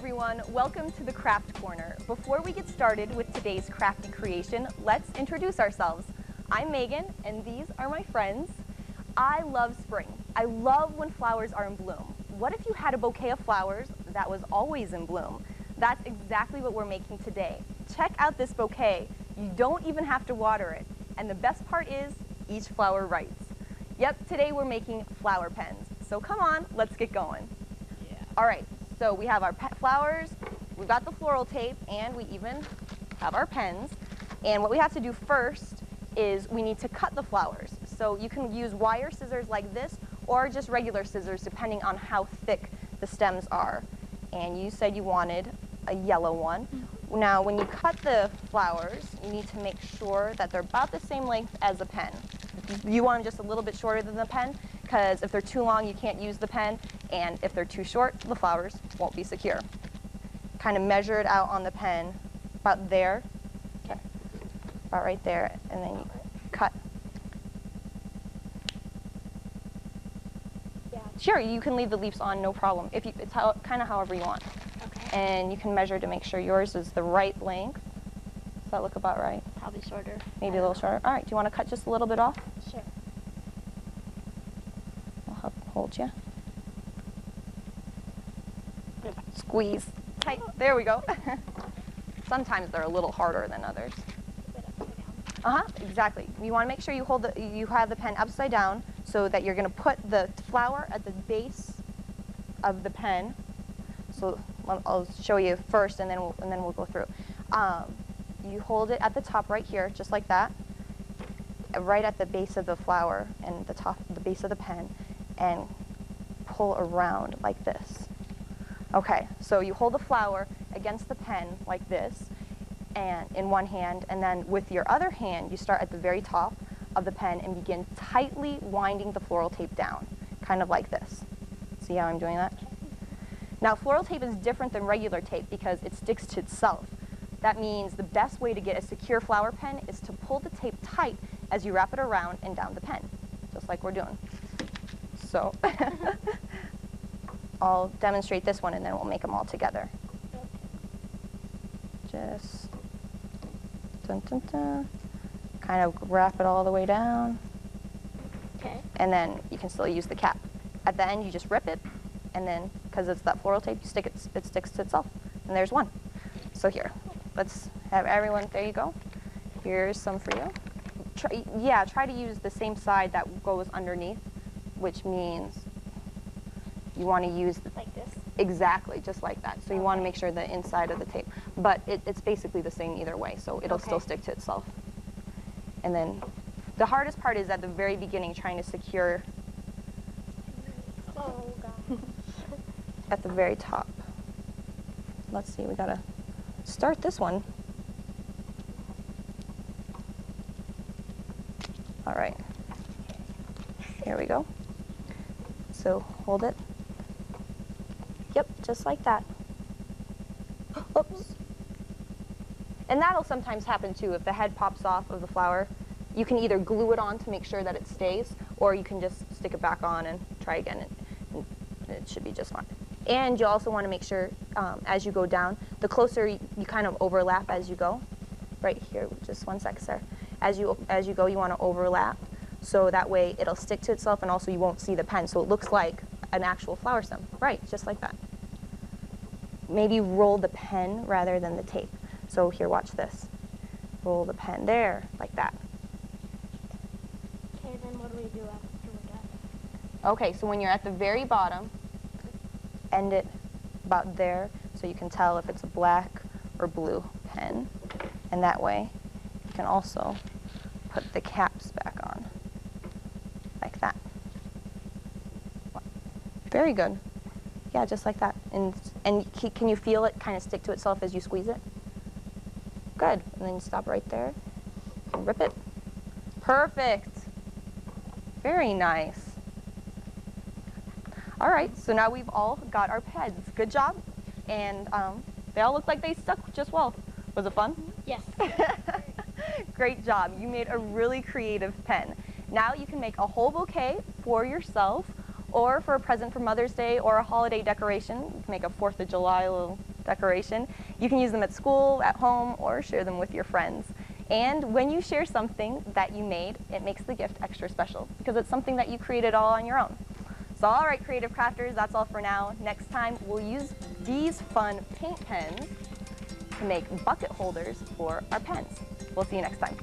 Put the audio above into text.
everyone, welcome to the Craft Corner. Before we get started with today's crafty creation, let's introduce ourselves. I'm Megan, and these are my friends. I love spring. I love when flowers are in bloom. What if you had a bouquet of flowers that was always in bloom? That's exactly what we're making today. Check out this bouquet. You don't even have to water it. And the best part is, each flower writes. Yep, today we're making flower pens. So come on, let's get going. Yeah. All right, so we have our flowers, we've got the floral tape, and we even have our pens. And what we have to do first is we need to cut the flowers. So you can use wire scissors like this or just regular scissors depending on how thick the stems are. And you said you wanted a yellow one. Now when you cut the flowers, you need to make sure that they're about the same length as the pen. You want them just a little bit shorter than the pen, because if they're too long, you can't use the pen, and if they're too short, the flowers won't be secure. Kind of measure it out on the pen, about there, okay, about right there, and then you cut. Yeah. Sure, you can leave the leaves on, no problem. It's kind of however you want. Okay. And you can measure to make sure yours is the right length. Does that look about right? Probably shorter. Maybe a little shorter. All right, do you want to cut just a little bit off? Sure. I'll help hold you. Squeeze. Tight. There we go. Sometimes they're a little harder than others. Exactly. You want to make sure you have the pen upside down so that you're going to put the flower at the base of the pen. So I'll show you first, and then we'll go through. You hold it at the top right here, just like that, right at the base of the flower and the base of the pen, and pull around like this. Okay, so you hold the flower against the pen like this, and in one hand, and then with your other hand, you start at the very top of the pen and begin tightly winding the floral tape down, kind of like this. See how I'm doing that? Now, floral tape is different than regular tape because it sticks to itself. That means the best way to get a secure flower pen is to pull the tape tight as you wrap it around and down the pen, just like we're doing. So I'll demonstrate this one, and then we'll make them all together. Just dun, dun, dun, kind of wrap it all the way down. Okay. And then you can still use the cap. At the end, you just rip it, and then, because it's that floral tape, it sticks to itself. And there's one. So here, let's have everyone, there you go. Here's some for you. Try to use the same side that goes underneath, which means you want to use like this? Exactly, just like that. So you want to make sure the inside of the tape. But it's basically the same either way, so it'll still stick to itself. And then the hardest part is at the very beginning, trying to secure Oh, God. at the very top. Let's see, we got to start this one. All right, here we go. So hold it. Yep, just like that. Oops. And that'll sometimes happen too. If the head pops off of the flower, you can either glue it on to make sure that it stays, or you can just stick it back on and try again, and it should be just fine. And you also want to make sure, as you go down, the closer you kind of overlap as you go. Right here, just one sec, sir. As you go, you want to overlap, so that way it'll stick to itself, and also you won't see the pen, so it looks like an actual flower stem. Right, just like that. Maybe roll the pen rather than the tape. So here, watch this. Roll the pen there, like that. Okay, then what do we do after we're done? Okay, so when you're at the very bottom, end it about there, so you can tell if it's a black or blue pen. And that way, you can also put the caps back on, like that. Very good. Yeah, just like that. And can you feel it kind of stick to itself as you squeeze it? Good. And then you stop right there and rip it. Perfect. Very nice. All right, so now we've all got our pens. Good job. And they all look like they stuck just well. Was it fun? Yes. Great job. You made a really creative pen. Now you can make a whole bouquet for yourself Or for a present for Mother's Day or a holiday decoration, you can make a 4th of July little decoration. You can use them at school, at home, or share them with your friends. And when you share something that you made, it makes the gift extra special because it's something that you created all on your own. So all right, creative crafters, that's all for now. Next time, we'll use these fun paint pens to make bucket holders for our pens. We'll see you next time.